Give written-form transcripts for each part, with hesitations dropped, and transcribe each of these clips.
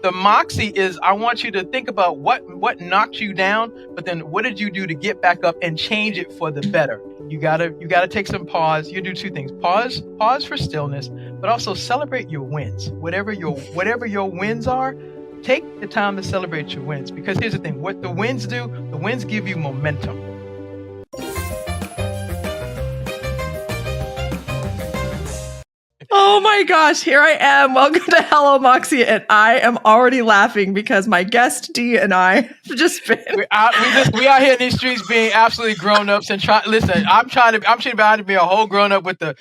The Moxie is I want you to think about what knocked you down, but then what did you do to get back up and change it for the better? You gotta take some pause. You do two things: pause for stillness, but also celebrate your wins. Whatever your wins are, take the time to celebrate your wins. Because here's the thing: what the wins do, the wins give you momentum. Oh my gosh, here I am. Welcome to Hello Moxie, and I am already laughing because my guest Dee and I have just been. We out here in these streets being absolutely grown ups and try. Listen, I'm trying to be a whole grown up with the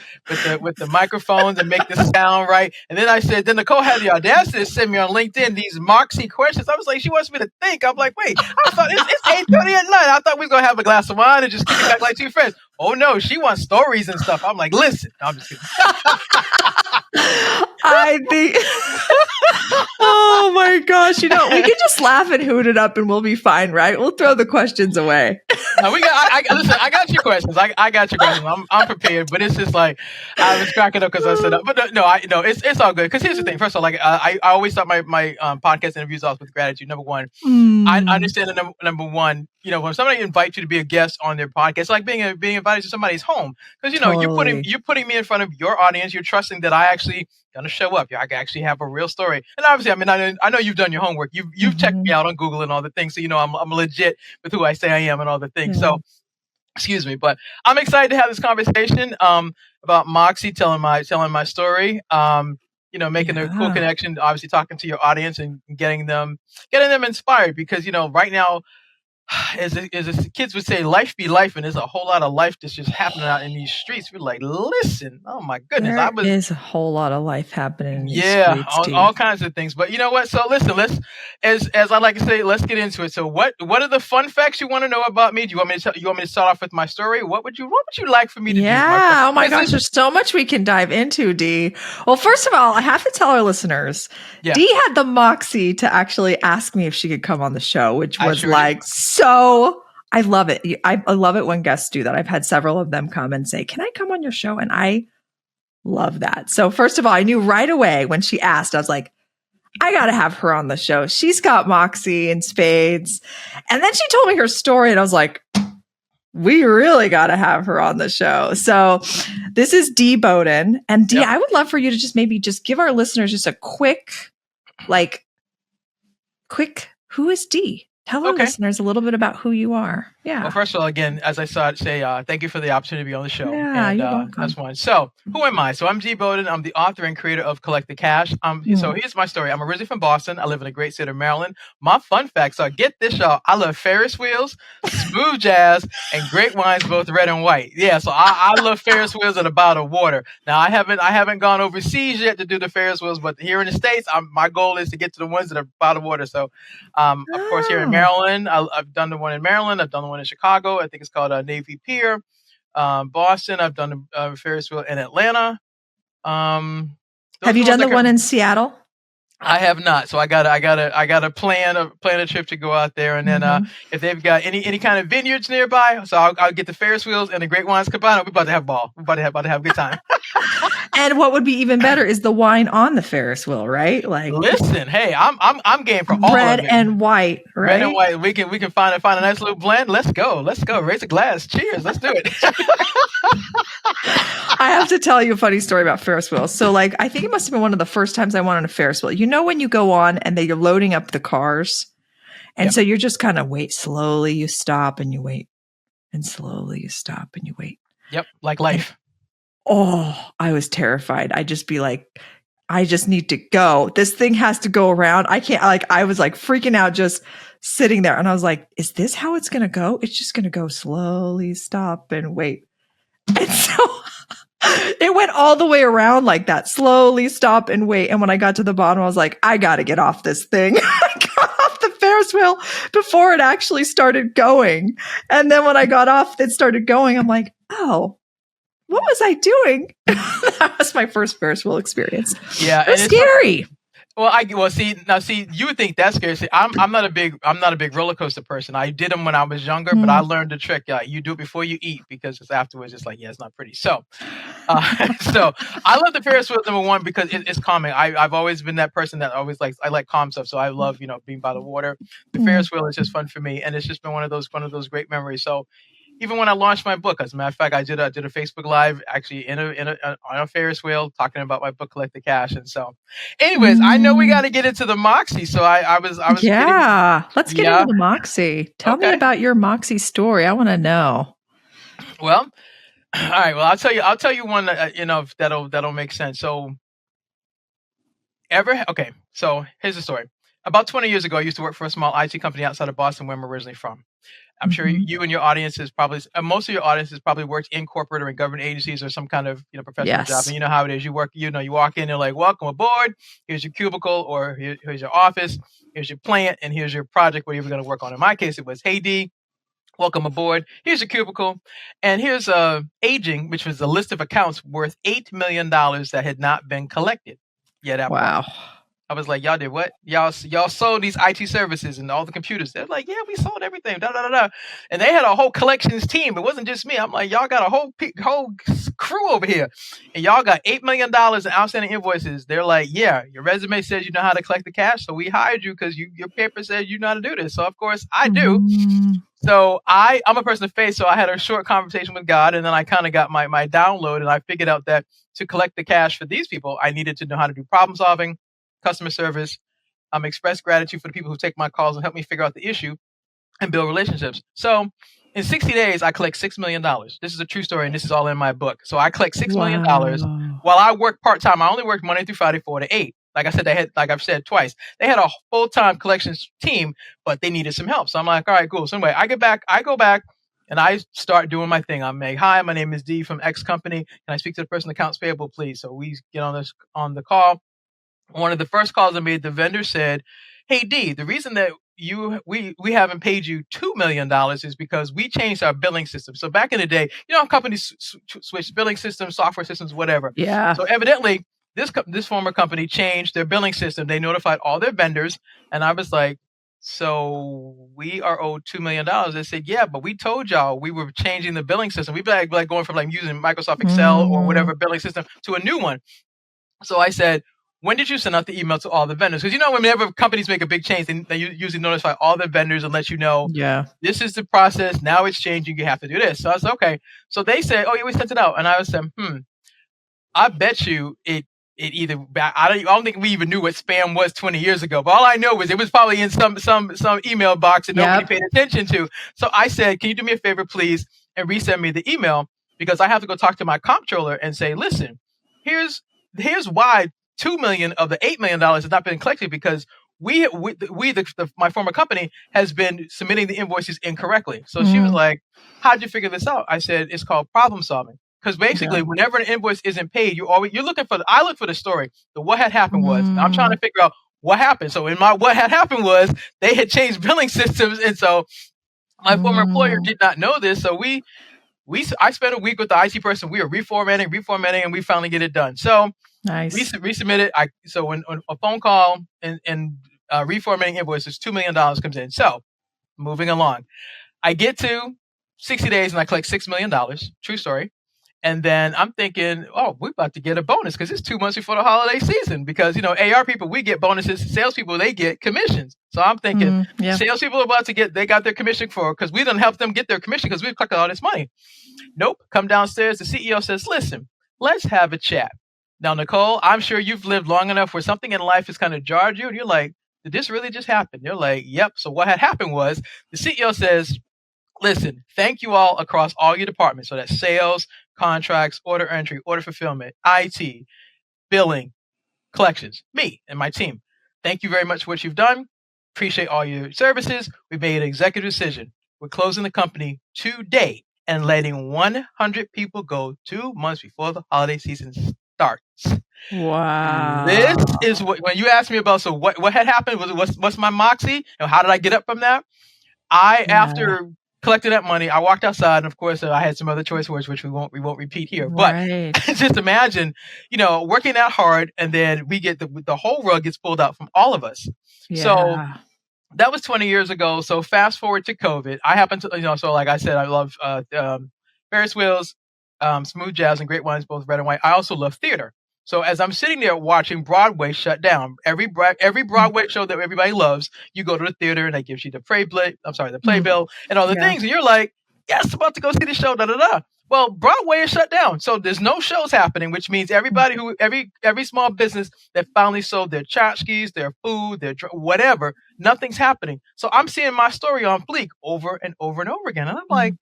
microphones and make this sound right. And then Nicole had the audacity to send me on LinkedIn these Moxie questions. I was like, she wants me to think. I'm like, wait, I thought it's 8:30 at night. I thought we was gonna have a glass of wine and just kick it back like two friends. Oh no, she wants stories and stuff. I'm like, listen, no, I'm just kidding. I think. Oh my gosh! We can just laugh and hoot it up, and we'll be fine, right? We'll throw the questions away. No, listen. I got your questions. I got your questions. I'm prepared, but it's just like I was cracking up because I said, but it's all good. Because here's the thing. First of all, like I always start my podcast interviews off with gratitude. Number one, I understand that number one. When somebody invites you to be a guest on their podcast, it's like being invited to somebody's home, because Totally. you're putting me in front of your audience. You're trusting that I actually gonna show up. I actually have a real story. And obviously, I mean, I know you've done your homework. You've checked me out on Google and all the things, so I'm legit with who I say I am and all the things. So, excuse me, but I'm excited to have this conversation about Moxie, telling my story. Making a cool connection. Obviously, talking to your audience and getting them inspired, because right now, as the kids would say, life be life, and there's a whole lot of life that's just happening out in these streets. We're like, listen, oh my goodness, There is a whole lot of life happening in these streets, all kinds of things. But you know what? So listen, as I like to say, let's get into it. So what are the fun facts you want to know about me? Do you want me to start off with my story? What would you like for me to do? Yeah. Oh my gosh, there's so much we can dive into, Dee. Well, first of all, I have to tell our listeners, Dee had the moxie to actually ask me if she could come on the show, which was so I love it. I love it when guests do that. I've had several of them come and say, "Can I come on your show?" And I love that. So first of all, I knew right away when she asked, I was like, I got to have her on the show. She's got moxie in spades. And then she told me her story, and I was like, we really got to have her on the show. So this is Dee Bowden. And Dee, I would love for you to just give our listeners just a quick, who is Dee? Tell our listeners a little bit about who you are. Yeah. Well, first of all, again, as I saw it say, thank you for the opportunity to be on the show. Yeah, you're welcome. That's one. So, who am I? So, I'm Dee Bowden. I'm the author and creator of Collect the Cash. So, here's my story. I'm originally from Boston. I live in the great state of Maryland. My fun facts are, get this, y'all. I love Ferris wheels, smooth jazz, and great wines, both red and white. Yeah, so I love Ferris wheels and a bottle of water. Now, I haven't gone overseas yet to do the Ferris wheels, but here in the States, my goal is to get to the ones that are bottled water. So, of course, here in Maryland, I've done the one in Maryland. I've done the one in Chicago. I think it's called Navy Pier. Boston. I've done the Ferris wheel in Atlanta. Have you done the one in Seattle? I have not. So I gotta plan a trip to go out there, and then if they've got any kind of vineyards nearby, so I'll get the Ferris wheels and the great wines combined. We're about to have a ball. We're about to have a good time. And what would be even better is the wine on the Ferris wheel, right? Like, listen, hey, I'm game for all red of it. and white, right? Red and white. We can find a nice little blend. Let's go. Raise a glass. Cheers. Let's do it. I have to tell you a funny story about Ferris wheels. So, I think it must have been one of the first times I went on a Ferris wheel. You know, when you go on and you're loading up the cars, and so you're just kind of wait slowly. You stop and you wait, and slowly you stop and you wait. Yep, like life. I was terrified. I'd just be like, I just need to go. This thing has to go around. I can't, I was freaking out just sitting there. And I was like, is this how it's going to go? It's just going to go slowly, stop and wait. And so it went all the way around like that, slowly stop and wait. And when I got to the bottom, I was like, I got to get off this thing. I got off the Ferris wheel before it actually started going. And then when I got off, it started going. I'm like, oh, what was I doing? That was my first Ferris wheel experience. Yeah. It was scary. See, you would think that's scary. See, I'm not a big roller coaster person. I did them when I was younger, but I learned the trick. You do it before you eat, because it's afterwards. It's like, yeah, it's not pretty. So, so I love the Ferris wheel, number one, because it's calming. I've always been that person that always I like calm stuff. So I love being by the water. The Ferris wheel is just fun for me, and it's just been one of those great memories. So even when I launched my book, as a matter of fact, I did a Facebook Live actually on a Ferris wheel talking about my book, Collect the Cash. And so, anyways, I know we got to get into the Moxie. So I was let's get into the Moxie. Tell me about your Moxie story. I want to know. Well, all right. Well, I'll tell you one that that'll make sense. So so here's the story. About 20 years ago, I used to work for a small IT company outside of Boston, where I'm originally from. I'm sure you and your audience is probably, most of your audience has probably worked in corporate or in government agencies or some kind of professional job. And you know how it is. You work, you walk in, they're like, welcome aboard. Here's your cubicle, or here's your office. Here's your plant, and here's your project where you're going to work on. In my case, it was, hey, Dee, welcome aboard. Here's your cubicle, and here's aging, which was a list of accounts worth $8 million that had not been collected yet. Wow. I was like, y'all did what? Y'all sold these IT services and all the computers. They're like, yeah, we sold everything. And they had a whole collections team. It wasn't just me. I'm like, y'all got a whole crew over here, and y'all got $8 million in outstanding invoices. They're like, yeah, your resume says you know how to collect the cash, so we hired you because your paper says you know how to do this. So of course I do. So I'm a person of faith. So I had a short conversation with God, and then I kind of got my download, and I figured out that to collect the cash for these people, I needed to know how to do problem solving, customer service, express gratitude for the people who take my calls and help me figure out the issue, and build relationships. So in 60 days, I collect $6 million. This is a true story, and this is all in my book. So I collect $6 million while I work part-time. I only work Monday through Friday, 4 to 8. Like I said, I've said twice, they had a full-time collections team, but they needed some help. So I'm like, all right, cool. So anyway, I go back, and I start doing my thing. I'm like, hi, my name is Dee from X company. Can I speak to the person accounts payable, please? So we get on the call. One of the first calls I made, the vendor said, hey, Dee, the reason that we haven't paid you $2 million is because we changed our billing system. So back in the day, companies switched billing systems, software systems, whatever. Yeah. So evidently, this former company changed their billing system. They notified all their vendors, and I was like, so we are owed $2 million. They said, yeah, but we told y'all we were changing the billing system. We'd be like going from using Microsoft Excel or whatever billing system to a new one. So I said, when did you send out the email to all the vendors? Because whenever companies make a big change, they usually notify all the vendors and let you know, this is the process. Now it's changing. You have to do this. So I said, okay. So they said, oh, yeah, we sent it out. And I was saying, I bet you it either, I don't think we even knew what spam was 20 years ago. But all I know is it was probably in some email box that nobody paid attention to. So I said, can you do me a favor, please, and resend me the email? Because I have to go talk to my comptroller and say, listen, here's why $2 million of the $8 million has not been collected, because my former company has been submitting the invoices incorrectly. So she was like, how'd you figure this out? I said, it's called problem solving. Because basically, whenever an invoice isn't paid, you're looking for I look for the story. The what had happened was, I'm trying to figure out what happened. So in my what had happened was, they had changed billing systems, and so my former employer did not know this. So I spent a week with the IT person. We were reformatting, and we finally get it done. So nice. Resubmit it. So when a phone call and reformatting invoices, $2 million comes in. So moving along, I get to 60 days and I collect $6 million. True story. And then I'm thinking, oh, we're about to get a bonus because it's 2 months before the holiday season. Because, AR people, we get bonuses. Salespeople, they get commissions. So I'm thinking, salespeople are about to they got their commission because we done helped them get their commission because we've collected all this money. Nope. Come downstairs. The CEO says, listen, let's have a chat. Now, Nicole, I'm sure you've lived long enough where something in life has kind of jarred you. And you're like, did this really just happen? You're like, yep. So what had happened was the CEO says, listen, thank you all across all your departments. So that's sales, contracts, order entry, order fulfillment, IT, billing, collections, me and my team. Thank you very much for what you've done. Appreciate all your services. We made an executive decision. We're closing the company today and letting 100 people go 2 months before the holiday season starts. Wow. This is when you asked me about, so what had happened? What's my Moxie? And how did I get up from that? After collected that money. I walked outside, and of course, I had some other choice words, which we won't repeat here. Right. But just imagine, working that hard, and then we get the whole rug gets pulled out from all of us. Yeah. So that was 20 years ago. So fast forward to COVID. I happen to, so like I said, I love Ferris wheels, smooth jazz, and great wines, both red and white. I also love theater. So as I'm sitting there watching Broadway shut down, every Broadway show that everybody loves, you go to the theater and they give you the playbill and all the things, and you're like, yes, about to go see the show, da da da. Well, Broadway is shut down, so there's no shows happening, which means every small business that finally sold their tchotchkes, their food, their whatever, nothing's happening. So I'm seeing my story on Fleek over and over and over again, and I'm like,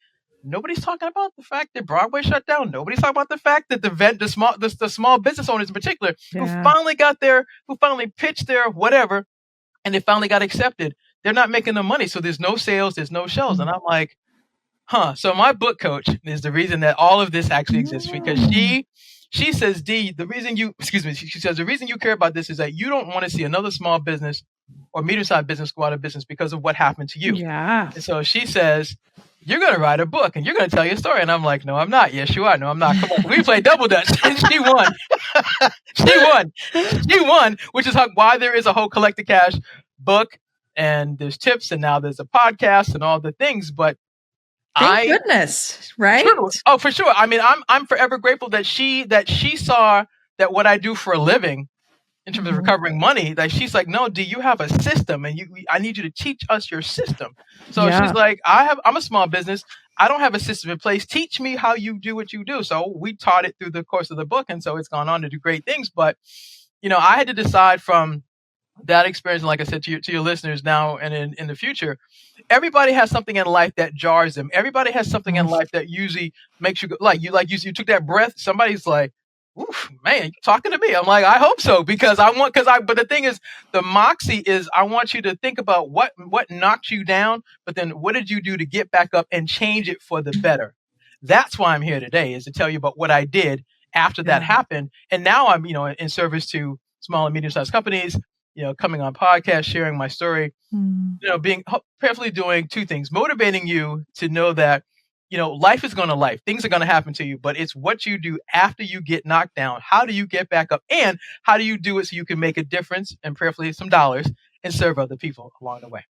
nobody's talking about the fact that Broadway shut down. Nobody's talking about the fact that the small business owners in particular who finally pitched their whatever, and they finally got accepted. They're not making the money, so there's no sales, there's no shows, and I'm like, So my book coach is the reason that all of this actually exists, because she says, Dee, she says the reason you care about this is that you don't want to see another small business or medium-sized business go out of business because of what happened to you. Yeah. And so she says, you're going to write a book and you're going to tell your story. And I'm like, no, I'm not. Yes, you are. No, I'm not. Come on. We played double dutch. And she won. She won, which is why there is a whole Collect the Cash book, and there's tips, and now there's a podcast and all the things. But Thank goodness, right? True. Oh, for sure. I mean, I'm forever grateful that she saw that what I do for a living in terms of recovering money, that she's like, no, Dee, you have a system, and I need you to teach us your system. So she's like, I'm a small business. I don't have a system in place. Teach me how you do what you do. So we taught it through the course of the book, and so it's gone on to do great things. But, I had to decide from that experience, and like I said to your listeners now and in the future, everybody has something in life that jars them. Everybody has something in life that usually makes you go, you took that breath. Somebody's like, oof, man, you talking to me. I'm like, I hope so, but the thing is, the Moxie is, I want you to think about what knocked you down, but then what did you do to get back up and change it for the better? That's why I'm here today, is to tell you about what I did after that happened. And now I'm, in service to small and medium-sized companies, coming on podcasts, sharing my story, being prayerfully doing two things: motivating you to know that, life is going to life. Things are going to happen to you, but it's what you do after you get knocked down. How do you get back up? And how do you do it so you can make a difference, and prayerfully some dollars, and serve other people along the way?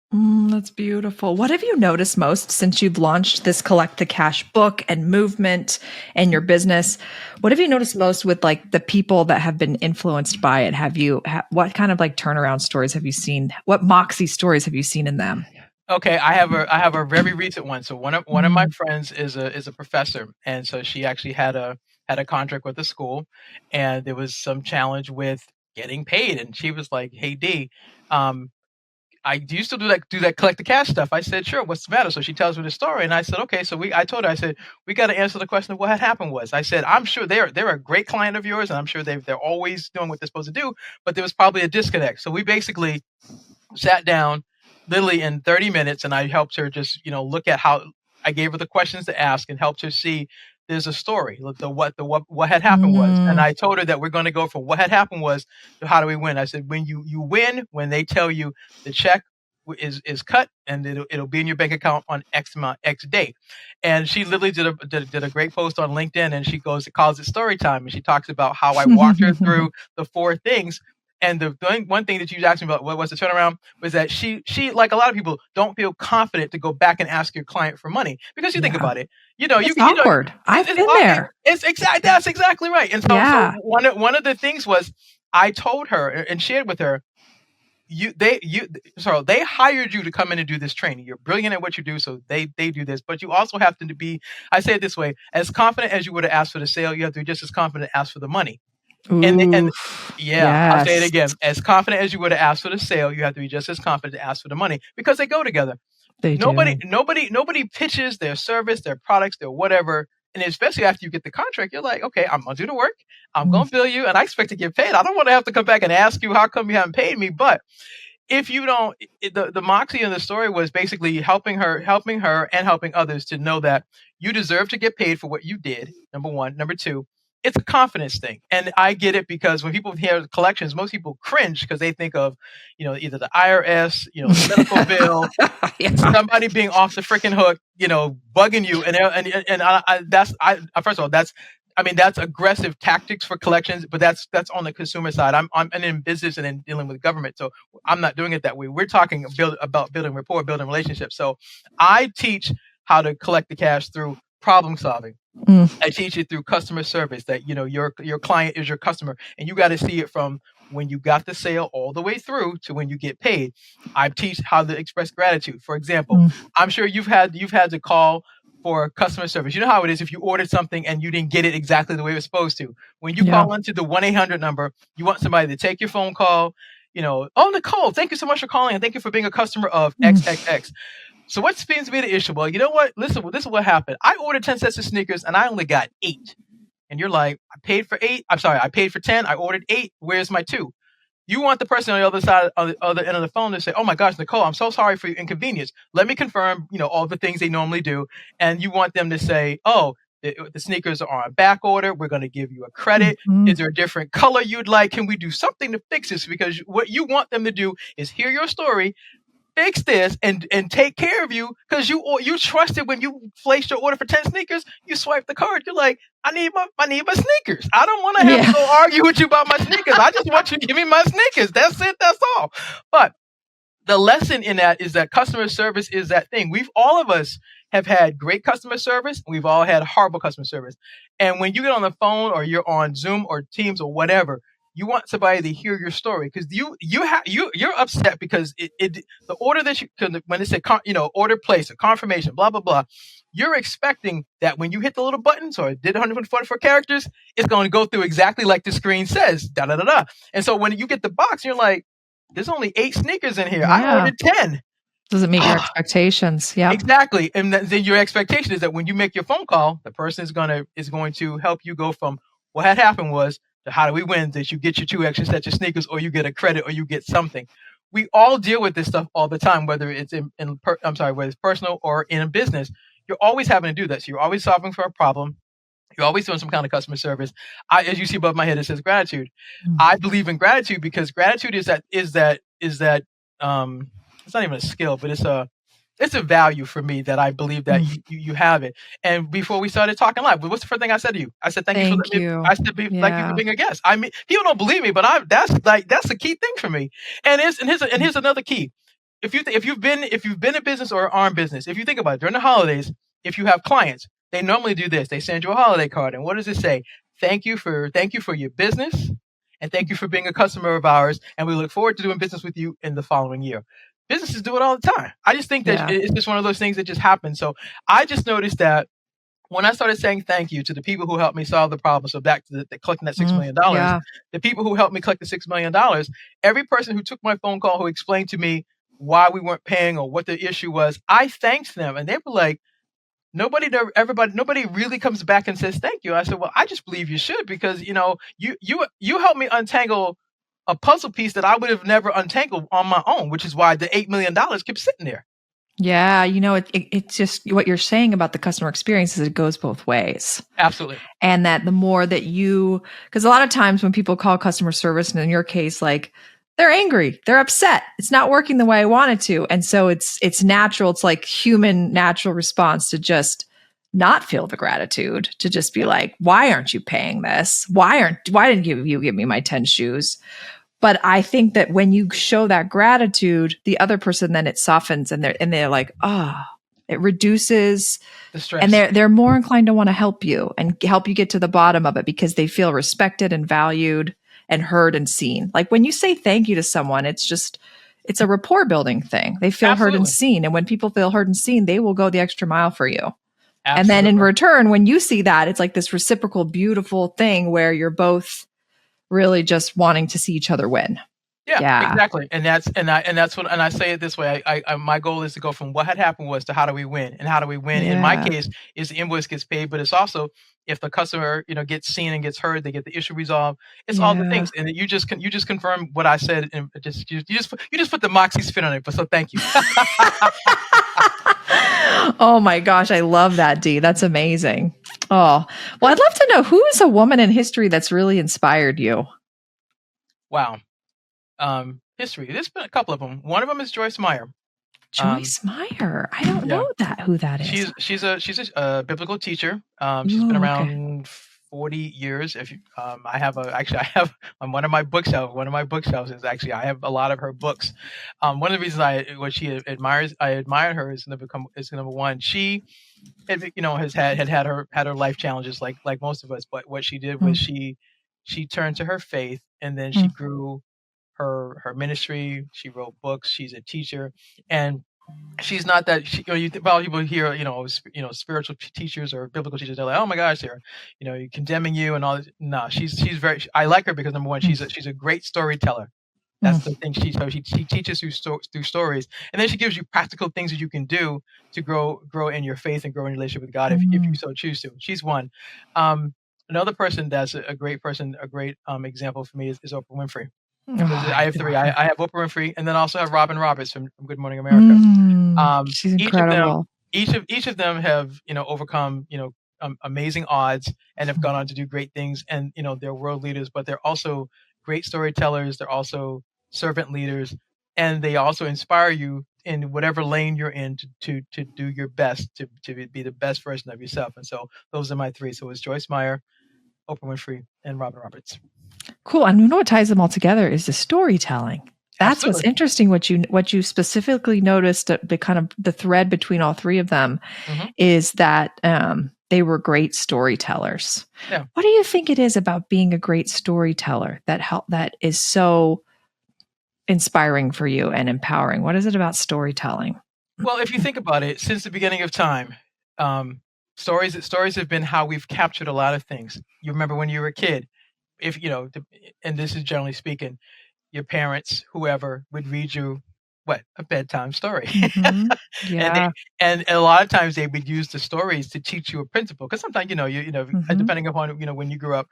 That's beautiful. What have you noticed most since you've launched this Collect the Cash book and movement and your business? What have you noticed most with the people that have been influenced by it? What kind of turnaround stories have you seen? What Moxie stories have you seen in them? Okay, I have a very recent one. So one of my friends is a professor, and so she actually had a contract with the school, and there was some challenge with getting paid, and she was like, "Hey, Dee, I used to do that Collect the Cash stuff." I said, "Sure, what's the matter?" So she tells me the story, and I said, "Okay." So I told her, I said, "We got to answer the question of what had happened was." I said, "I'm sure they're a great client of yours, and I'm sure they're always doing what they're supposed to do, but there was probably a disconnect." So we basically sat down literally in 30 minutes, and I helped her just, look at how I gave her the questions to ask and helped her see there's a story. What had happened was, and I told her that we're going to go from what had happened was to how do we win. I said, when you win, when they tell you the check is cut and it'll be in your bank account on X date. And she literally did a great post on LinkedIn, and she calls it story time, and she talks about how I walked her through the 4 things. And one thing that you asked me about, what was the turnaround, was that she, like a lot of people, don't feel confident to go back and ask your client for money, because you think about it, it's awkward. I've been there. That's exactly right. And so one of the things was, I told her and shared with her, they hired you to come in and do this training. You're brilliant at what you do, so they do this. But you also have to be, I say it this way, as confident as you would have asked for the sale, you have to be just as confident to ask for the money. I'll say it again. As confident as you would have asked for the sale, you have to be just as confident to ask for the money, because they go together. Nobody pitches their service, their products, their whatever. And especially after you get the contract, you're like, okay, I'm going to do the work. I'm going to bill you, and I expect to get paid. I don't want to have to come back and ask you, how come you haven't paid me? But if you don't, the Moxie in the story was basically helping her and helping others to know that you deserve to get paid for what you did. Number one. Number two, it's a confidence thing. And I get it because when people hear collections, most people cringe because they think of, either the IRS, the medical bill, somebody being off the freaking hook, bugging you. First of all, that's aggressive tactics for collections, but that's on the consumer side. I'm in business and in dealing with government, so I'm not doing it that way. We're talking about building rapport, building relationships. So I teach how to collect the cash through problem solving. I teach it through customer service, that your client is your customer, and you got to see it from when you got the sale all the way through to when you get paid. I teach how to express gratitude. For example, I'm sure you've had to call for customer service. You know how it is if you ordered something and you didn't get it exactly the way it was supposed to. When you call into the 1-800 number, you want somebody to take your phone call. Oh, Nicole, thank you so much for calling, and thank you for being a customer of XXX. So what seems to be the issue? Well, you know what? Listen, this is what happened. I ordered 10 sets of sneakers and I only got 8. And you're like, I paid for 8. I'm sorry, I paid for 10. I ordered 8. Where's my 2? You want the person on the other side, on the other end of the phone, to say, oh my gosh, Nicole, I'm so sorry for your inconvenience. Let me confirm, all the things they normally do. And you want them to say, oh, the sneakers are on back order. We're going to give you a credit. Is there a different color you'd like? Can we do something to fix this? Because what you want them to do is hear your story, fix this, and take care of you, because you trusted when you placed your order for 10 sneakers. You swipe the card. You're like, I need my sneakers. I don't want to have to go argue with you about my sneakers. I just want you to give me my sneakers. That's it. That's all. But the lesson in that is that customer service is that thing. All of us have had great customer service. We've all had horrible customer service. And when you get on the phone or you're on Zoom or Teams or whatever, you want somebody to hear your story, because you're upset because the order that when they say order place or confirmation, blah blah blah, you're expecting that when you hit the little buttons or did 144 characters, it's going to go through exactly like the screen says, da da da da. And so when you get the box, you're like, there's only 8 sneakers in here. I ordered 10. Doesn't meet your expectations. Yeah, exactly. And then your expectation is that when you make your phone call, the person is going to help you go from what had happened was to how do we win, that you get your 2 extra sets of sneakers, or you get a credit, or you get something. We all deal with this stuff all the time, whether it's whether it's personal or in a business. You're always having to do this. You're always solving for a problem. You're always doing some kind of customer service. As you see above my head, it says gratitude. I believe in gratitude because gratitude is that it's not even a skill, but it's a value for me that I believe that you have it. And before we started talking live, what's the first thing I said to you? I said, thank you for being a guest. I mean, people don't believe me, but that's a key thing for me. And here's another key. If you've been in business or are in business, if you think about it, during the holidays, if you have clients, they normally do this. They send you a holiday card. And what does it say? Thank you for your business, and thank you for being a customer of ours. And we look forward to doing business with you in the following year. Businesses do it all the time. I just think that it's just one of those things that just happens. So I just noticed that when I started saying thank you to the people who helped me solve the problem, so back to the collecting that $6 million, the people who helped me collect the $6 million, every person who took my phone call, who explained to me why we weren't paying or what the issue was, I thanked them. And they were like, nobody really comes back and says thank you. I said, well, I just believe you should, because you helped me untangle a puzzle piece that I would have never untangled on my own, which is why the $8 million kept sitting there. Yeah, it's just what you're saying about the customer experience is it goes both ways. Absolutely. And that the more that because a lot of times when people call customer service, and in your case, like, they're angry, they're upset, it's not working the way I want it to. And so it's natural, it's like human natural response to just not feel the gratitude, to just be like, why aren't you paying this? Why didn't you give me my 10 shoes? But I think that when you show that gratitude, the other person, then it softens, and they're like, it reduces the stress. And they're more inclined to want to help you and help you get to the bottom of it, because they feel respected and valued and heard and seen. Like when you say thank you to someone, it's a rapport building thing. They feel heard and seen. And when people feel heard and seen, they will go the extra mile for you. Absolutely. And then in return, when you see that, it's like this reciprocal, beautiful thing where you're both really just wanting to see each other win. Yeah, exactly. And I say it this way. I my goal is to go from what had happened was to how do we win? And how do we win? In my case, is the invoice gets paid, but it's also if the customer, gets seen and gets heard, they get the issue resolved. It's all the things. And you just confirm what I said, and you just put the Moxie spin on it. But so thank you. Oh my gosh, I love that, Dee. That's amazing. Oh, well, I'd love to know, who is a woman in history that's really inspired you? Wow. History. There's been a couple of them. One of them is Joyce Meyer. Joyce Meyer. I don't know who that is. She's a biblical teacher. She's been around 40 years. If you, I have on one of my bookshelves is actually, I have a lot of her books. One of the reasons I admired her is number one, she has had her life challenges like most of us, but what she did was she turned to her faith, and then she grew her ministry. She wrote books. She's a teacher, and she's not that. People hear spiritual teachers or biblical teachers. They're like, oh my gosh, they're condemning you and all this. No, she's very. I like her because number one, she's a great storyteller. That's the thing. She teaches through stories, and then she gives you practical things that you can do to grow in your faith and grow in your relationship with God if you so choose to. She's one. Another person that's a great example for me is Oprah Winfrey. I have three. I have Oprah Winfrey, and then I also have Robin Roberts from Good Morning America. She's incredible. Each of them have overcome amazing odds and have gone on to do great things, and they're world leaders, but they're also great storytellers. They're also servant leaders, and they also inspire you in whatever lane you're in to do your best to be the best version of yourself. And so those are my three. So it's Joyce Meyer, Oprah Winfrey, and Robin Roberts. Cool. And you know what ties them all together is the storytelling. That's Absolutely. What's interesting. What you specifically noticed, the kind of the thread between all three of them, is that they were great storytellers. Yeah. What do you think it is about being a great storyteller that is so inspiring for you and empowering? What is it about storytelling? Well, if you think about it, since the beginning of time, stories have been how we've captured a lot of things. You remember when you were a kid, if and this is generally speaking, your parents, whoever, would read you a bedtime story. Yeah. and a lot of times they would use the stories to teach you a principle, because sometimes depending upon when you grew up,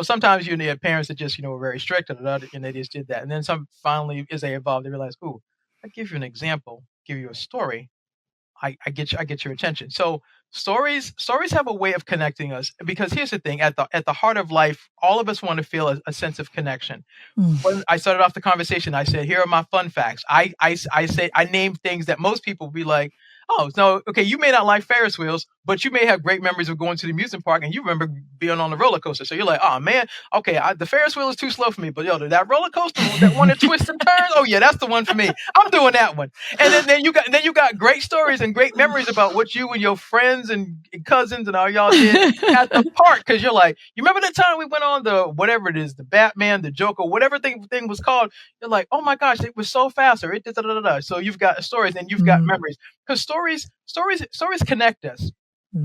sometimes you had parents that just were very strict and they just did that, and then finally as they evolved they realized, oh, I give you an example, give you a story, I get your attention. So stories have a way of connecting us, because here's the thing, at the heart of life, all of us want to feel a sense of connection. When I started off the conversation, I said, here are my fun facts. I named things that most people would be like, oh, no, okay, you may not like Ferris wheels, but you may have great memories of going to the amusement park and you remember being on the roller coaster. So you're like, oh man, okay, the Ferris wheel is too slow for me, but that roller coaster, that one that twists and turns, oh yeah, that's the one for me. I'm doing that one. And then you got great stories and great memories about what you and your friends and cousins and all y'all did at the park, because you're like, you remember that time we went on the whatever it is, the Batman, the Joker, whatever thing was called. You're like, oh my gosh, it was so fast, or it did So you've got stories and you've got memories, because stories connect us.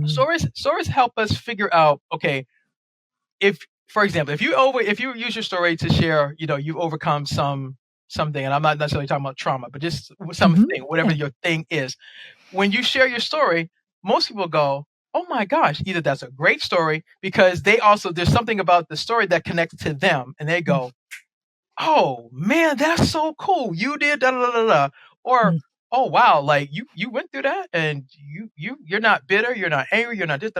Stories help us figure out, okay, if, for example, if you use your story to share, you've overcome something, and I'm not necessarily talking about trauma, but just something, whatever your thing is. When you share your story, most people go, oh my gosh, either that's a great story, because there's something about the story that connects to them, and they go, oh man, that's so cool, you did da da da da, or oh wow, like you went through that, and you're not bitter, you're not angry, you're not this,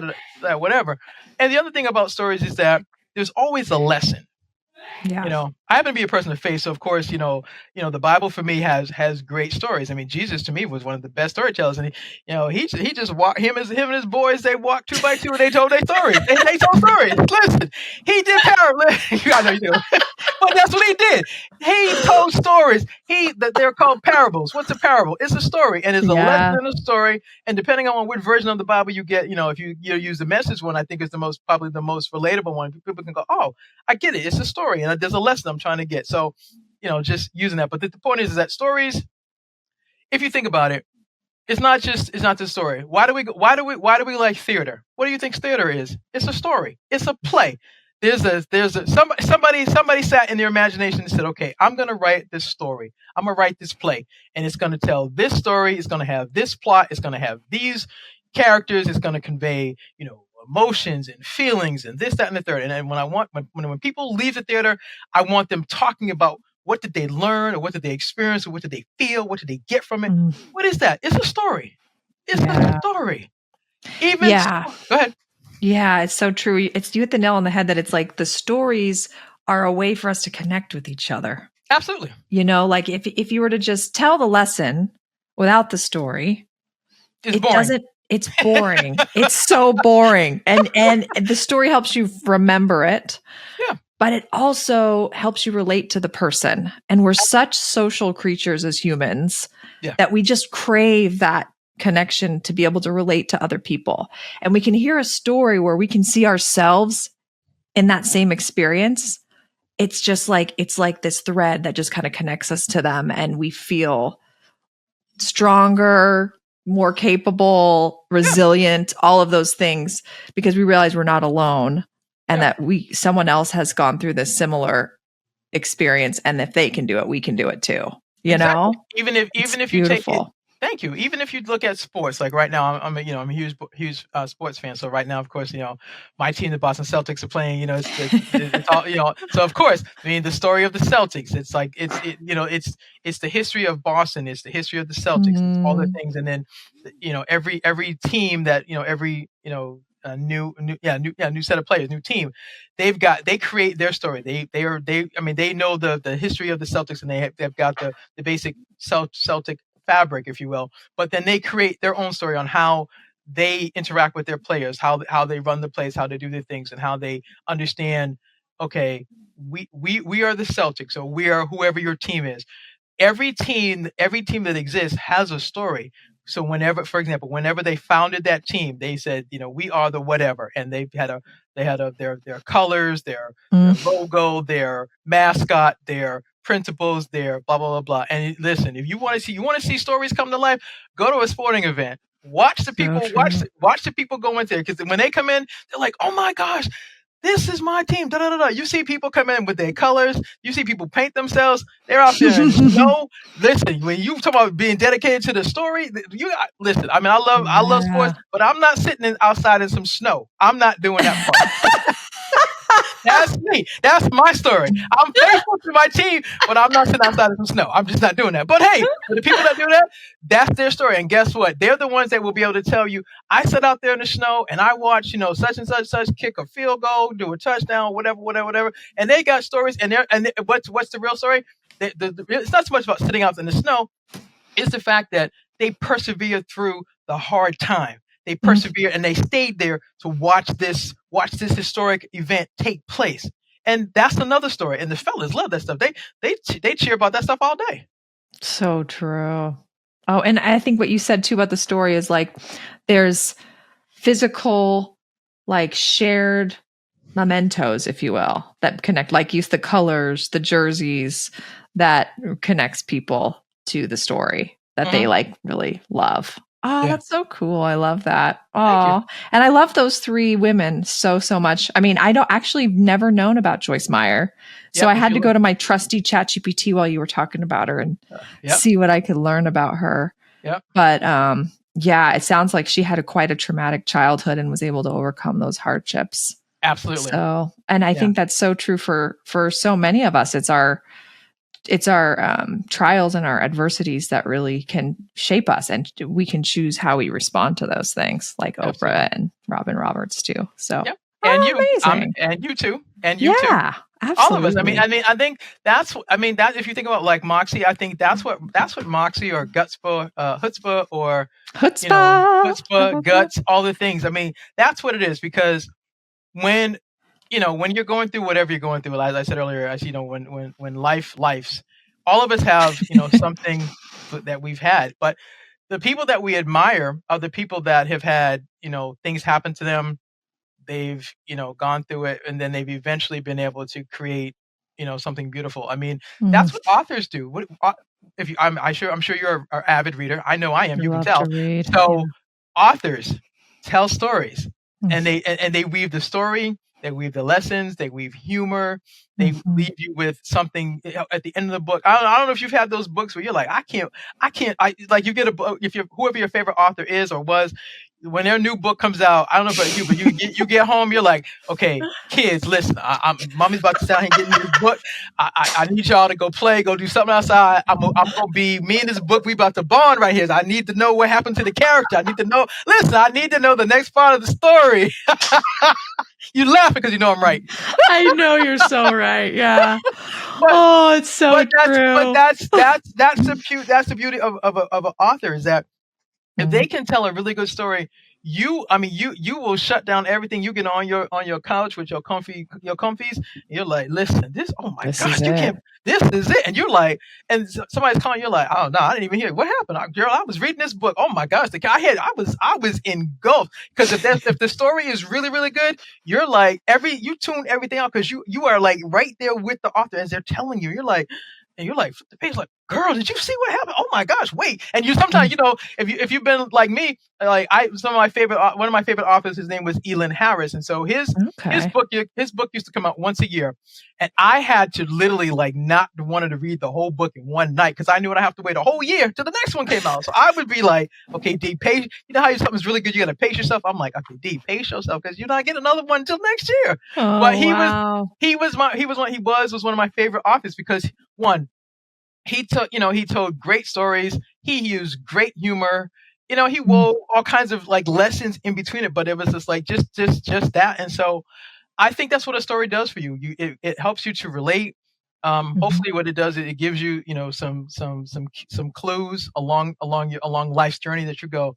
that, whatever. And the other thing about stories is that there's always a lesson. Yeah. I happen to be a person of faith, so of course, the Bible for me has great stories. I mean, Jesus to me was one of the best storytellers, and he just walked, him and his boys, they walked 2 by 2 and they told their stories. They told stories. Listen, he did parables. I know you do. But that's what he did. He told stories. They're called parables. What's a parable? It's a story, and it's a lesson in a story. And depending on which version of the Bible you get, if you use the Message one, I think is probably the most relatable one. People can go, oh, I get it. It's a story, and there's a lesson I'm trying to get. So, just using that. But the point is that stories, if you think about it, it's not the story. Why do we like theater? What do you think theater is? It's a story. It's a play. Somebody sat in their imagination and said, okay, I'm going to write this story. I'm going to write this play, and it's going to tell this story. It's going to have this plot. It's going to have these characters. It's going to convey, emotions and feelings and this, that, and the third. And when people leave the theater, I want them talking about what did they learn, or what did they experience, or what did they feel, what did they get from it? What is that? It's a story. It's the story. Even go ahead. Yeah, it's so true. You hit the nail on the head that it's like the stories are a way for us to connect with each other. Absolutely. Like if you were to just tell the lesson without the story, it's boring. It's boring. It's so boring. And the story helps you remember it. Yeah. But it also helps you relate to the person. And we're such social creatures as humans that we just crave that connection to be able to relate to other people. And we can hear a story where we can see ourselves in that same experience. It's just like, it's like this thread that just kind of connects us to them, and we feel stronger, more capable, resilient, all of those things, because we realize we're not alone, and that someone else has gone through this similar experience, and if they can do it, we can do it too. You know, even if you take it. Thank you. Even if you look at sports, like right now, I'm a huge sports fan. So right now, of course, my team, the Boston Celtics, are playing. It's all, So of course, I mean, the story of the Celtics. It's like it's the history of Boston. It's the history of the Celtics. It's all the things, and then every team that every new set of players, new team, they create their story. They know the history of the Celtics, and they've got the basic Celtic fabric, if you will, but then they create their own story on how they interact with their players, how they run the plays, how they do their things, and how they understand, okay, we are the Celtics, or we are whoever your team is. Every team that exists has a story. So for example, whenever they founded that team, they said, we are the whatever, and they had their colors, their logo, their mascot, their principles, their blah blah blah blah. And listen, if you want to see stories come to life, go to a sporting event. Watch the people watch the people go in there, because when they come in, they're like, oh my gosh, this is my team. Da, da, da, da. You see people come in with their colors. You see people paint themselves. They're out there in snow. Listen, when you talk about being dedicated to the story, listen. I mean, I love sports, but I'm not sitting outside in some snow. I'm not doing that part. That's me. That's my story. I'm faithful to my team, but I'm not sitting outside in the snow. I'm just not doing that. But hey, for the people that do that, that's their story. And guess what? They're the ones that will be able to tell you, I sat out there in the snow and I watched, such and such kick a field goal, do a touchdown, whatever. And they got stories. And what's the real story? It's not so much about sitting out in the snow. It's the fact that they persevered through the hard time. They persevered and they stayed there to watch this historic event take place. And that's another story. And the fellas love that stuff. They cheer about that stuff all day. So true. Oh, and I think what you said too about the story is like there's physical, like shared mementos, if you will, that connect, like use the colors, the jerseys, that connects people to the story that they like really love. Oh, that's so cool. I love that. Oh, and I love those three women so much. I mean, I don't actually never known about Joyce Meyer. So I had to go to my trusty ChatGPT while you were talking about her and see what I could learn about her. But it sounds like she had quite a traumatic childhood and was able to overcome those hardships. Absolutely. So, and I think that's so true for so many of us. It's our trials and our adversities that really can shape us, and we can choose how we respond to those things, like Oprah and Robin Roberts too. So, and you too. Absolutely. All of us. I think that's that. If you think about like Moxie, I think that's what Moxie or chutzpah or chutzpah, guts, all the things. I mean, that's what it is, because when you're going through whatever you're going through, as I said earlier, when life's, all of us have, something that we've had, but the people that we admire are the people that have had, things happen to them. They've, gone through it, and then they've eventually been able to create, something beautiful. I mean, that's what authors do. I'm sure you're an avid reader. I know I am. You can tell. So authors tell stories, and they weave the story. They weave the lessons. They weave humor. They leave you with something at the end of the book. I don't know if you've had those books where you're like, I can't. Like you get a book, whoever your favorite author is or was, when their new book comes out, I don't know about you, but you get home, you're like, okay, kids, listen, mommy's about to sit down and get into this book. I need y'all to go play, go do something outside. I'm gonna be me and this book. We about to bond right here. I need to know what happened to the character. I need to know. Listen, I need to know the next part of the story. You laughing because you know I'm right. I know you're so right. Yeah. But, it's so true. But that's the beauty of an author, is that if they can tell a really good story, you will shut down everything. You get on your couch with your comfies. You're like, listen, this, oh my gosh, you can't, this is it. And you're like, and somebody's calling, you're like, oh no, I didn't even hear it. What happened? Girl, I was reading this book. Oh my gosh, I was engulfed. Because if the story is really, really good, you're like, you tune everything out, because you are like right there with the author as they're telling you. And you're like, flip the page, like, girl, did you see what happened? Oh my gosh, wait. And you sometimes, if you've been like me, like one of my favorite authors, his name was Elin Harris. And so his book used to come out once a year. And I had to literally like not wanted to read the whole book in one night, because I knew I'd have to wait a whole year till the next one came out. So I would be like, okay, Dee, pace. You know how something's really good, you gotta pace yourself. I'm like, okay, Dee, pace yourself, because you're not getting another one until next year. Oh, but he was one of my favorite authors, because one, he told great stories. He used great humor. He wove all kinds of like lessons in between it, but it was just like just that. And so I think that's what a story does for you. It helps you to relate. Hopefully what it does, it gives you, some clues along life's journey that you go,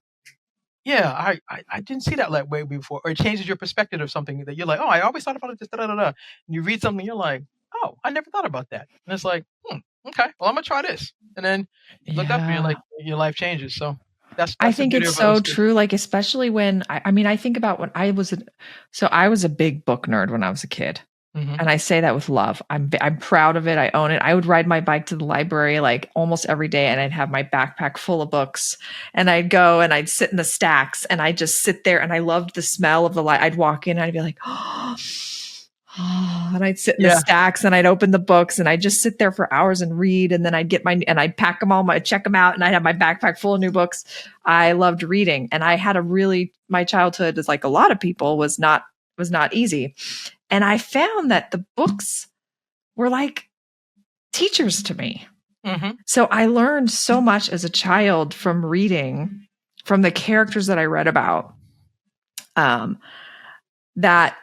yeah, I didn't see that way before. Or it changes your perspective of something that you're like, oh, I always thought about it this, da da da. And you read something, you're like, oh, I never thought about that. And it's like, okay, well, I'm gonna try this. And then you look up and you're like, your life changes. So that's I think it's so true. Like, especially when I think about when I was a big book nerd when I was a kid. And I say that with love. I'm proud of it. I own it. I would ride my bike to the library like almost every day, and I'd have my backpack full of books, and I'd go and I'd sit in the stacks, and I'd just sit there, and I loved the smell of the light. I'd walk in and I'd be like, oh, and I'd sit in the stacks, and I'd open the books, and I'd just sit there for hours and read. And then I'd I'd pack them all, I'd check them out, and I'd have my backpack full of new books. I loved reading. And I had my childhood, as like a lot of people, was not easy. And I found that the books were like teachers to me. So I learned so much as a child from reading, from the characters that I read about, that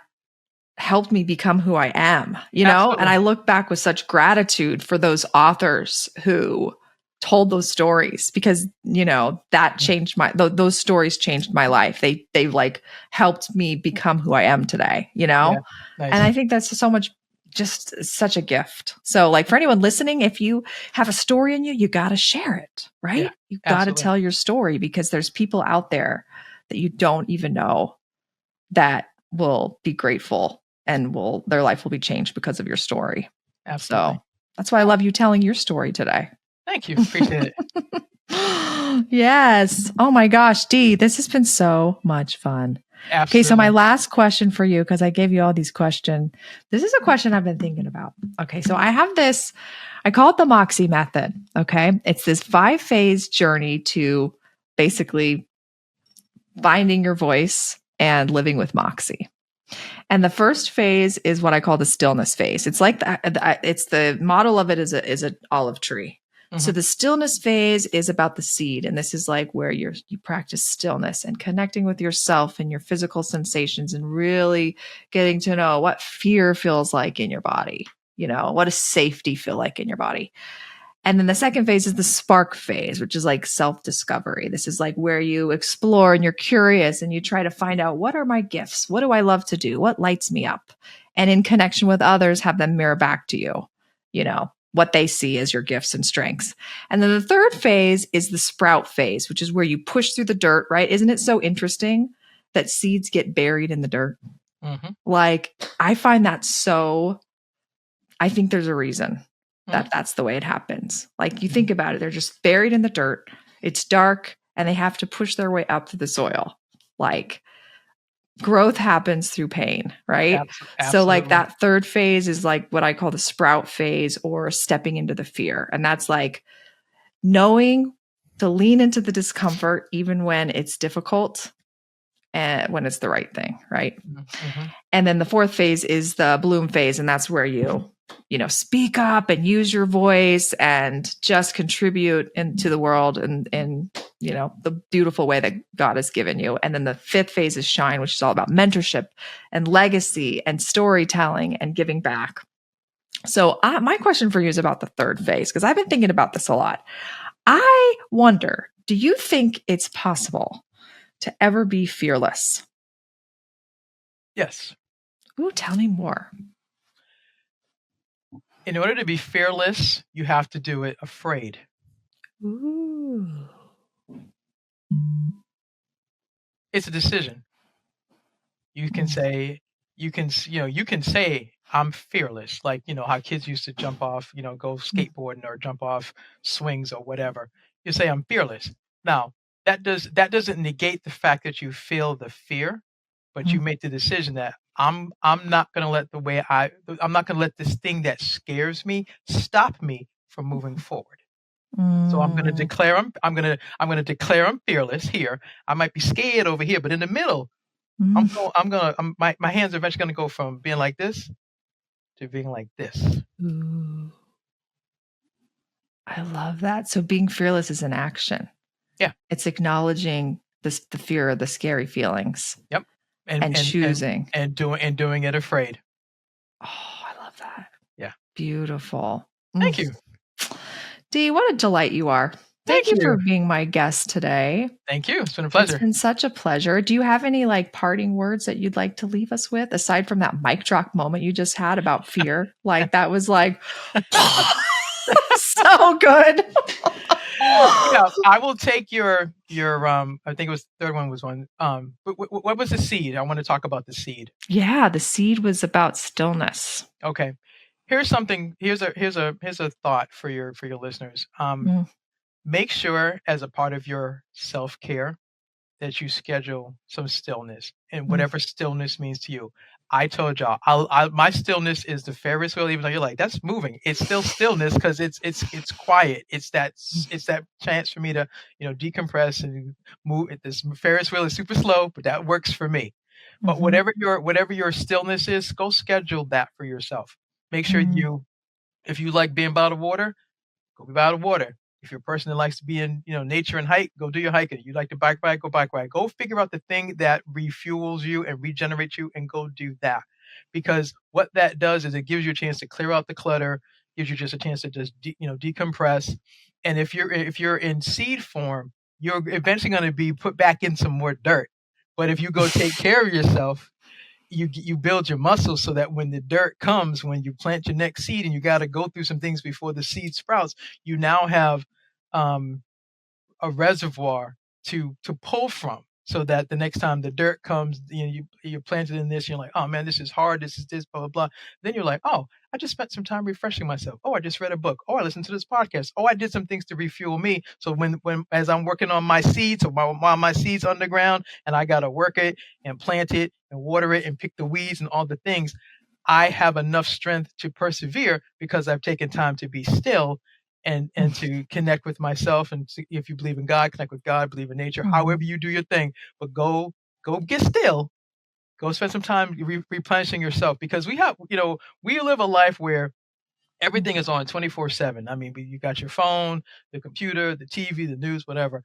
helped me become who I am, Absolutely. And I look back with such gratitude for those authors who told those stories, because, that changed those stories changed my life. They like helped me become who I am today, Nice. And I think that's so much, just such a gift. So like, for anyone listening, if you have a story in you, you got to share it, right? Yeah, you got to tell your story, because there's people out there that you don't even know that will be grateful, and their life will be changed because of your story. Absolutely. So that's why I love you telling your story today. Thank you. Appreciate it. Yes. Oh my gosh, Dee, this has been so much fun. Absolutely. Okay, so my last question for you, because I gave you all these questions. This is a question I've been thinking about. Okay, so I have this, I call it the Moxie method. Okay, it's this 5-phase journey to basically finding your voice and living with Moxie. And the first phase is what I call the stillness phase. It's like it's the model of it is an olive tree. So the stillness phase is about the seed. And this is like where you practice stillness and connecting with yourself and your physical sensations, and really getting to know what fear feels like in your body. What does safety feel like in your body? And then the second phase is the spark phase, which is like self-discovery. This is like where you explore and you're curious and you try to find out, what are my gifts? What do I love to do? What lights me up? And in connection with others, have them mirror back to you, what they see as your gifts and strengths. And then the third phase is the sprout phase, which is where you push through the dirt, right? Isn't it so interesting that seeds get buried in the dirt? Like, I find that I think there's a reason that's the way it happens. Like, you think about it, they're just buried in the dirt. It's dark, and they have to push their way up to the soil. Like, growth happens through pain, right? Absolutely. So like that third phase is like what I call the sprout phase, or stepping into the fear. And that's like knowing to lean into the discomfort, even when it's difficult, and when it's the right thing, right? Mm-hmm. And then the fourth phase is the bloom phase, and that's where you speak up and use your voice and just contribute into the world and the beautiful way that God has given you. And then the fifth phase is shine, which is all about mentorship and legacy and storytelling and giving back. So my question for you is about the third phase, because I've been thinking about this a lot. I wonder, do you think it's possible to ever be fearless? Yes. Ooh, tell me more. In order to be fearless, you have to do it afraid. Ooh. It's a decision. You can say, I'm fearless. Like, how kids used to jump off, go skateboarding or jump off swings or whatever. You say, I'm fearless. Now, that doesn't negate the fact that you feel the fear, but you make the decision that I'm not going to let I'm not going to let this thing that scares me stop me from moving forward. So I'm going to declare I'm going to declare I'm fearless here. I might be scared over here, but in the middle, my hands are eventually going to go from being like this to being like this. Ooh. I love that. So being fearless is an action. Yeah. It's acknowledging the fear or the scary feelings. Yep. And choosing. And doing it afraid. Oh, I love that. Yeah. Beautiful. Thank you. Dee, what a delight you are. Thank you for being my guest today. Thank you. It's been a pleasure. It's been such a pleasure. Do you have any parting words that you'd like to leave us with, aside from that mic drop moment you just had about fear? That was so good. Yeah, I will take your I think it was the third one was one. What was the seed? I want to talk about the seed. Yeah, the seed was about stillness. Okay. Here's something. Here's a thought for your listeners. Make sure, as a part of your self-care, that you schedule some stillness, and whatever stillness means to you. I told y'all, my stillness is the Ferris wheel. Even though you're like, that's moving, it's still stillness because it's quiet. It's that chance for me to decompress and move. This Ferris wheel is super slow, but that works for me. But whatever your stillness is, go schedule that for yourself. Make sure if you like being by the water, go be by the water. If you're a person that likes to be in, nature and hike, go do your hiking. You like to bike ride, go bike ride. Go figure out the thing that refuels you and regenerates you, and go do that. Because what that does is it gives you a chance to clear out the clutter, gives you just a chance to just decompress. And if you're in seed form, you're eventually going to be put back in some more dirt. But if you go take care of yourself, you build your muscles so that when the dirt comes, when you plant your next seed and you got to go through some things before the seed sprouts, you now have a reservoir to pull from, so that the next time the dirt comes, you're planted in this, you're like, oh man, this is hard, this is this, blah, blah, blah. Then you're like, oh, I just spent some time refreshing myself. Oh, I just read a book. Oh, I listened to this podcast. Oh, I did some things to refuel me. So when as I'm working on my seeds, or while my seeds underground, and I got to work it and plant it and water it and pick the weeds and all the things, I have enough strength to persevere because I've taken time to be still and to connect with myself. And if you believe in God, connect with God, believe in nature, however you do your thing, but go get still, go spend some time replenishing yourself, because we live a life where everything is on 24/7. I mean, you got your phone, the computer, the TV, the news, whatever.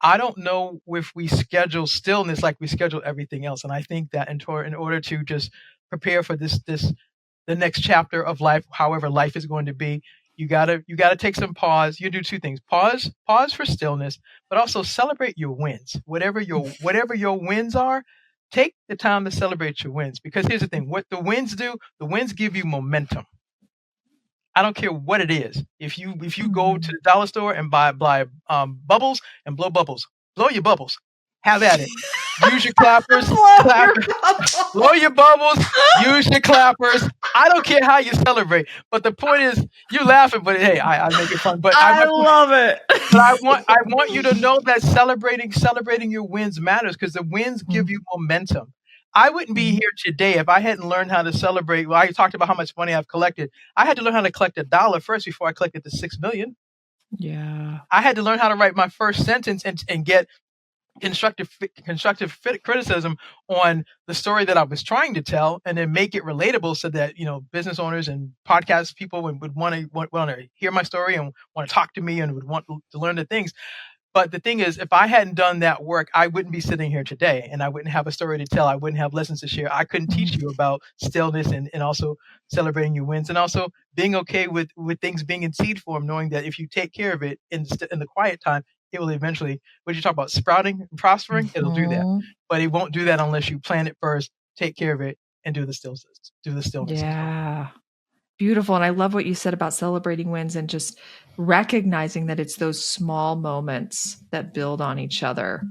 I don't know if we schedule stillness like we schedule everything else. And I think that in order to just prepare for the next chapter of life, however life is going to be, you gotta take some pause. You do two things: pause for stillness, but also celebrate your wins. Whatever your wins are, take the time to celebrate your wins. Because here's the thing: what the wins do, the wins give you momentum. I don't care what it is. If you go to the dollar store and buy bubbles and blow bubbles, blow your bubbles. Have at it. Use your clappers. Blow your bubbles. Use your clappers. I don't care how you celebrate, but the point is, you laughing. But hey, I make it fun. But I love it. But I want you to know that celebrating your wins matters, because the wins give you momentum. I wouldn't be here today if I hadn't learned how to celebrate. Well, I talked about how much money I've collected. I had to learn how to collect $1 first before I collected the $6 million. Yeah. I had to learn how to write my first sentence and get constructive criticism on the story that I was trying to tell, and then make it relatable so that, business owners and podcast people would want to hear my story and want to talk to me and would want to learn the things. But the thing is, if I hadn't done that work, I wouldn't be sitting here today, and I wouldn't have a story to tell. I wouldn't have lessons to share. I couldn't teach you about stillness and also celebrating your wins, and also being okay with things being in seed form, knowing that if you take care of it in the quiet time, it will eventually, what you talk about, sprouting and prospering, it'll do that. But it won't do that unless you plant it first, take care of it, and do the stillness. Yeah. Beautiful. And I love what you said about celebrating wins and just recognizing that it's those small moments that build on each other.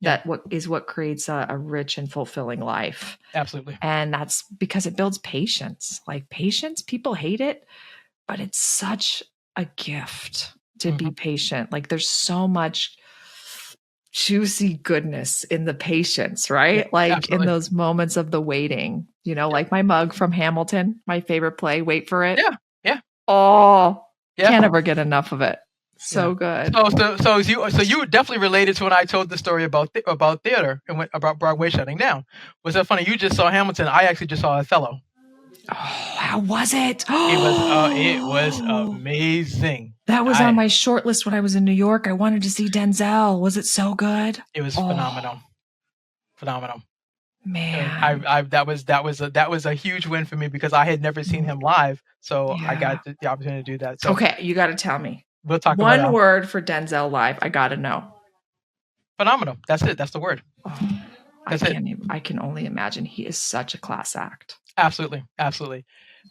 Yeah. That what creates a rich and fulfilling life. Absolutely. And that's because it builds patience. Like patience, people hate it, but it's such a gift to be patient. Like there's so much juicy goodness in the patience, right? Yeah, like absolutely. In those moments of the waiting, like my mug from Hamilton, my favorite play, Wait for It. Yeah. Yeah. Oh, yeah. Can't ever get enough of it. So good. So you definitely related to when I told the story about theater and about Broadway shutting down. Was that funny? You just saw Hamilton. I actually just saw Othello. Oh, how was it? It was amazing. That was on my short list when I was in New York. I wanted to see Denzel. Was it so good? It was phenomenal. Man, that was a huge win for me because I had never seen him live, so I got the opportunity to do that. So, okay, you got to tell me. We'll talk one about word for Denzel live. I got to know. Phenomenal. That's it. That's the word. I can only imagine. He is such a class act. Absolutely.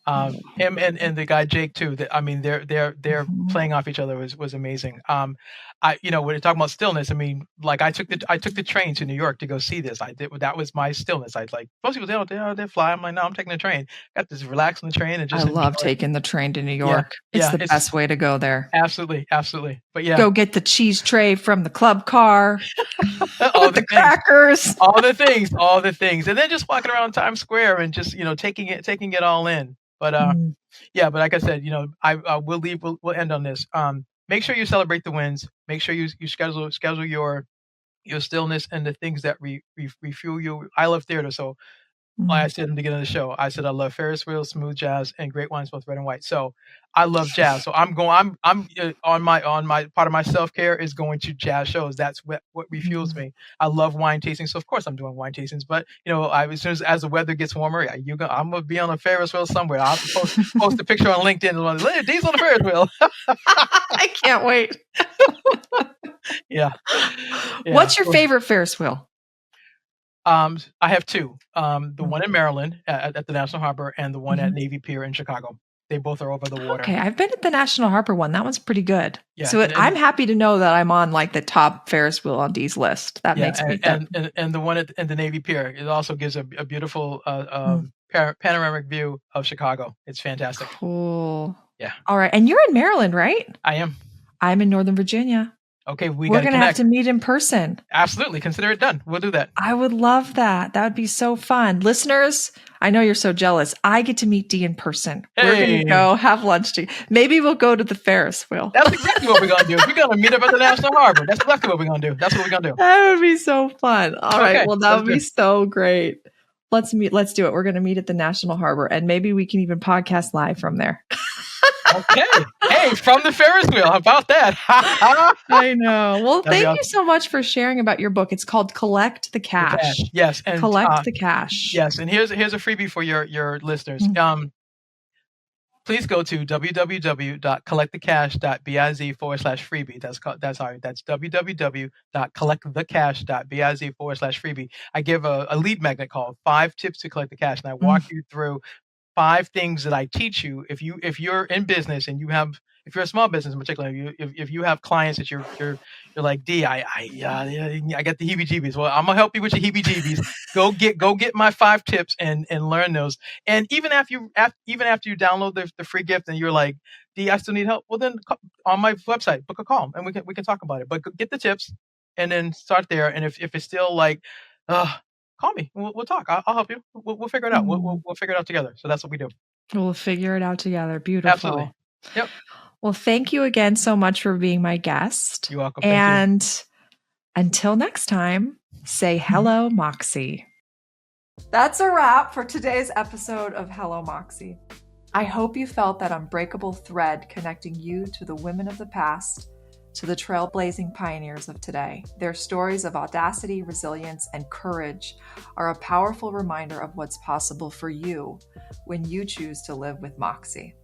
Him and the guy Jake too. They're playing off each other was amazing. When you're talking about stillness, I took the train to New York to go see this. That was my stillness. Most people they fly. I'm like, no, I'm taking the train. Got to relax on the train and just. I love taking the train to New York. It's the best way to go there. Absolutely. But yeah, go get the cheese tray from the club car. All the crackers, all the things, and then just walking around Times Square and just taking it all in. But but like I said, we'll end on this. Make sure you celebrate the wins. Make sure you schedule your stillness and the things that refuel you. I love theater, so like I said in the beginning of the show, I said I love Ferris wheel, smooth jazz, and great wines, both red and white. So I love jazz. So I'm on my part of my self-care is going to jazz shows. That's what refuels me. I love wine tasting, so of course I'm doing wine tastings. But as soon as the weather gets warmer, I'm gonna be on a Ferris wheel somewhere. I'll post a picture on LinkedIn and Dee's on the Ferris wheel. I can't wait. Yeah. What's your favorite Ferris wheel? I have two. The one in Maryland at the National Harbor and the one at Navy Pier in Chicago. They both are over the water. Okay, I've been at the National Harbor one. That one's pretty good. Yeah, so I'm happy to know that I'm on like the top Ferris wheel on Dee's list. That makes me and the one at the Navy Pier, it also gives a beautiful panoramic view of Chicago. It's fantastic. Cool. Yeah. All right, and you're in Maryland, right? I am. I'm in Northern Virginia. Okay, we're going to have to meet in person. Absolutely. Consider it done. We'll do that. I would love that. That would be so fun. Listeners, I know you're so jealous. I get to meet Dee in person. Hey. We're going to go have lunch together. Maybe we'll go to the Ferris wheel. That's exactly what we're going to do. We're going to meet up at the National Harbor. That's exactly what we're going to do. That's what we're going to do. That would be so fun. All right. Well, that would be so great. Let's meet. Let's do it. We're going to meet at the National Harbor, and maybe we can even podcast live from there. Okay. Hey, from the Ferris wheel. How about that? I know. Well, thank you so much for sharing about your book. It's called Collect the Cash. Yes. And Collect the Cash. Yes. And here's a freebie for your listeners. Please go to www.collectthecash.biz/freebie. That's www.collectthecash.biz/freebie. I give a lead magnet called 5 Tips to Collect the Cash, and I walk you through 5 things that I teach you. If you're in business and if you're a small business in particular, if you have clients that you're like, Dee, I got the heebie-jeebies. Well, I'm gonna help you with your heebie-jeebies. Go get my 5 tips and learn those. And even after you download the free gift and you're like, Dee, I still need help. Well, then on my website, book a call and we can talk about it. But get the tips and then start there. And if it's still like, call me. We'll talk. I'll help you. We'll figure it out. We'll figure it out together. So that's what we do. We'll figure it out together. Beautiful. Absolutely. Yep. Well, thank you again so much for being my guest. You're welcome. And Until next time, say hello, Moxie. That's a wrap for today's episode of Hello Moxie. I hope you felt that unbreakable thread connecting you to the women of the past, to the trailblazing pioneers of today. Their stories of audacity, resilience, and courage are a powerful reminder of what's possible for you when you choose to live with Moxie.